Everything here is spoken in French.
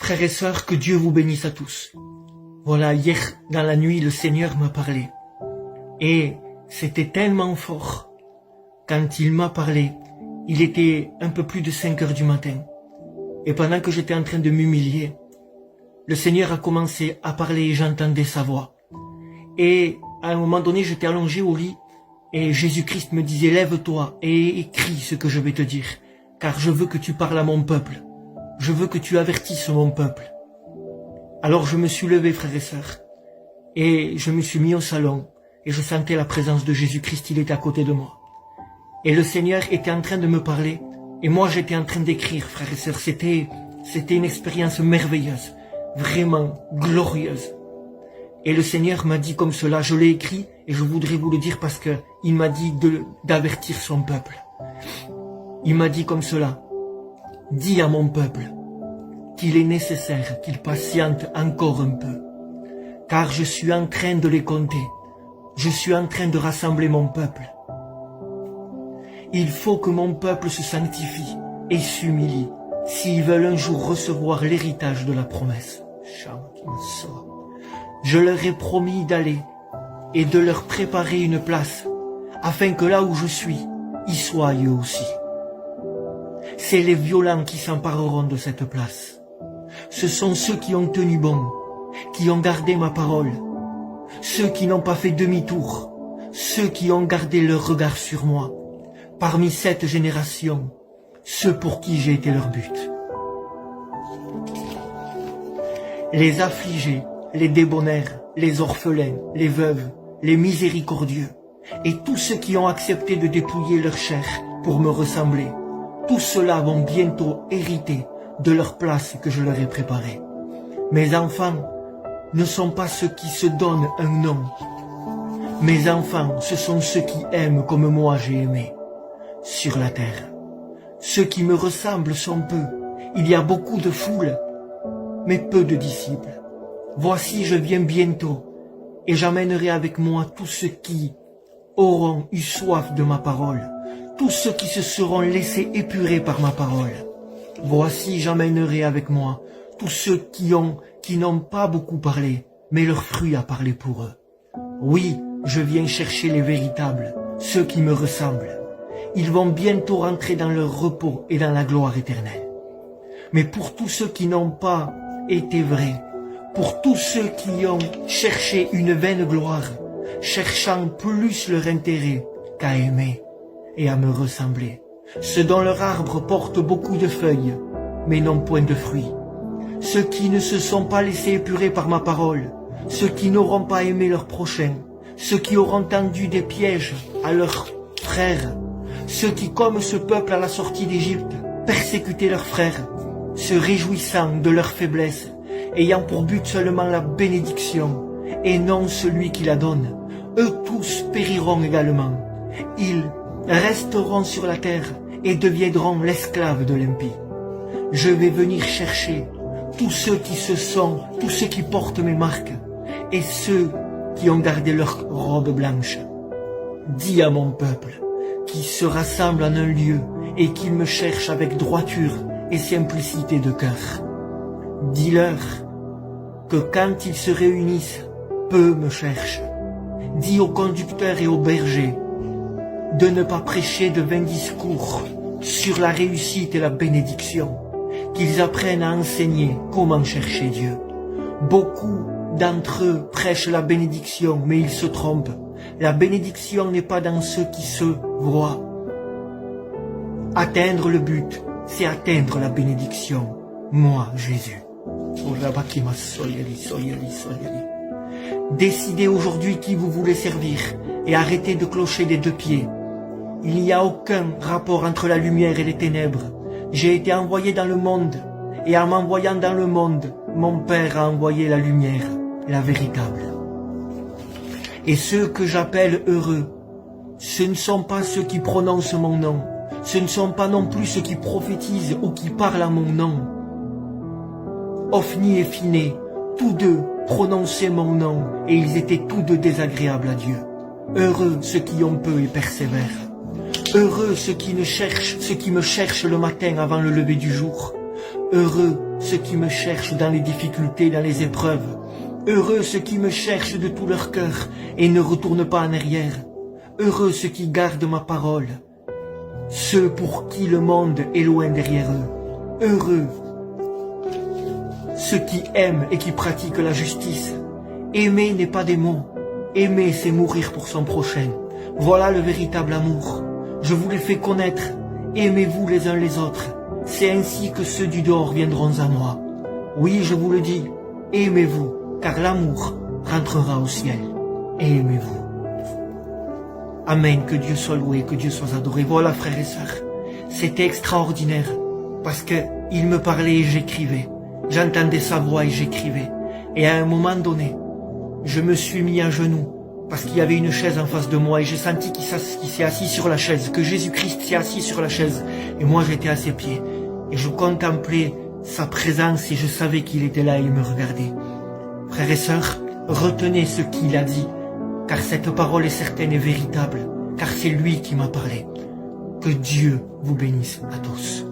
Frères et sœurs, que Dieu vous bénisse à tous. Voilà, hier, dans la nuit, le Seigneur m'a parlé. Et c'était tellement fort. Quand il m'a parlé, il était un peu plus de 5 heures du matin. Et pendant que j'étais en train de m'humilier, le Seigneur a commencé à parler et j'entendais sa voix. Et à un moment donné, j'étais allongé au lit et Jésus-Christ me disait « Lève-toi et écris ce que je vais te dire, car je veux que tu parles à mon peuple. Je veux que tu avertisses mon peuple. » Alors je me suis levé, frères et sœurs, et je me suis mis au salon et je sentais la présence de Jésus-Christ, il était à côté de moi. Et le Seigneur était en train de me parler et moi j'étais en train d'écrire, frères et sœurs. C'était une expérience merveilleuse, vraiment glorieuse. Et le Seigneur m'a dit comme cela, je l'ai écrit et je voudrais vous le dire parce que il m'a dit d'avertir son peuple. Il m'a dit comme cela, dis à mon peuple qu'il est nécessaire qu'il patiente encore un peu, car je suis en train de les compter, je suis en train de rassembler mon peuple. Il faut que mon peuple se sanctifie et s'humilie s'ils veulent un jour recevoir l'héritage de la promesse. Je leur ai promis d'aller et de leur préparer une place, afin que là où je suis, y soient eux aussi. C'est les violents qui s'empareront de cette place. Ce sont ceux qui ont tenu bon, qui ont gardé ma parole, ceux qui n'ont pas fait demi-tour, ceux qui ont gardé leur regard sur moi. Parmi cette génération, ceux pour qui j'ai été leur but. Les affligés, les débonnaires, les orphelins, les veuves, les miséricordieux, et tous ceux qui ont accepté de dépouiller leur chair pour me ressembler, tous ceux-là vont bientôt hériter de leur place que je leur ai préparée. Mes enfants ne sont pas ceux qui se donnent un nom. Mes enfants, ce sont ceux qui aiment comme moi j'ai aimé sur la terre. Ceux qui me ressemblent sont peu. Il y a beaucoup de foule, mais peu de disciples. Voici, je viens bientôt, et j'amènerai avec moi tous ceux qui auront eu soif de ma parole, tous ceux qui se seront laissés épurer par ma parole. Voici, j'amènerai avec moi tous ceux qui n'ont pas beaucoup parlé, mais leur fruit a parlé pour eux. Oui, je viens chercher les véritables, ceux qui me ressemblent. Ils vont bientôt rentrer dans leur repos et dans la gloire éternelle. Mais pour tous ceux qui n'ont pas été vrais, pour tous ceux qui ont cherché une vaine gloire, cherchant plus leur intérêt qu'à aimer et à me ressembler, ceux dont leur arbre porte beaucoup de feuilles, mais n'ont point de fruits, ceux qui ne se sont pas laissés épurer par ma parole, ceux qui n'auront pas aimé leur prochain, ceux qui auront tendu des pièges à leurs frères, ceux qui, comme ce peuple à la sortie d'Égypte, persécutaient leurs frères, se réjouissant de leur faiblesse, ayant pour but seulement la bénédiction, et non celui qui la donne, eux tous périront également. Ils resteront sur la terre et deviendront l'esclave de l'impie. Je vais venir chercher tous ceux tous ceux qui portent mes marques, et ceux qui ont gardé leur robe blanche. Dis à mon peuple, qui se rassemble en un lieu et qui me cherche avec droiture et simplicité de cœur. Dis-leur que quand ils se réunissent, peu me cherchent. Dis aux conducteurs et aux bergers de ne pas prêcher de vains discours sur la réussite et la bénédiction, qu'ils apprennent à enseigner comment chercher Dieu. Beaucoup d'entre eux prêchent la bénédiction, mais ils se trompent. La bénédiction n'est pas dans ceux qui se voient. Atteindre le but, c'est atteindre la bénédiction. Moi, Jésus. Décidez aujourd'hui qui vous voulez servir et arrêtez de clocher des deux pieds. Il n'y a aucun rapport entre la lumière et les ténèbres. J'ai été envoyé dans le monde, et en m'envoyant dans le monde, mon Père a envoyé la lumière, la véritable. Et ceux que j'appelle heureux, ce ne sont pas ceux qui prononcent mon nom, ce ne sont pas non plus ceux qui prophétisent ou qui parlent à mon nom. Ophni et Phiné, tous deux prononçaient mon nom, et ils étaient tous deux désagréables à Dieu. Heureux ceux qui ont peu et persévèrent. Heureux ceux qui me cherchent le matin avant le lever du jour. Heureux ceux qui me cherchent dans les difficultés, dans les épreuves. Heureux ceux qui me cherchent de tout leur cœur et ne retournent pas en arrière. Heureux ceux qui gardent ma parole. Ceux pour qui le monde est loin derrière eux. Heureux ceux qui aiment et qui pratiquent la justice. Aimer n'est pas des mots. Aimer, c'est mourir pour son prochain. Voilà le véritable amour. Je vous l'ai fait connaître. Aimez-vous les uns les autres. C'est ainsi que ceux du dehors viendront à moi. Oui, je vous le dis, aimez-vous, car l'amour rentrera au ciel. Aimez-vous. Amen, que Dieu soit loué, que Dieu soit adoré. Voilà, frères et sœurs, c'était extraordinaire, parce que il me parlait et j'écrivais. J'entendais sa voix et j'écrivais. Et à un moment donné, je me suis mis à genoux, parce qu'il y avait une chaise en face de moi, et j'ai senti qu'il s'est assis sur la chaise, que Jésus-Christ s'est assis sur la chaise, et moi j'étais à ses pieds. Et je contemplais sa présence, et je savais qu'il était là et il me regardait. Frères et sœurs, retenez ce qu'il a dit, car cette parole est certaine et véritable, car c'est lui qui m'a parlé. Que Dieu vous bénisse à tous.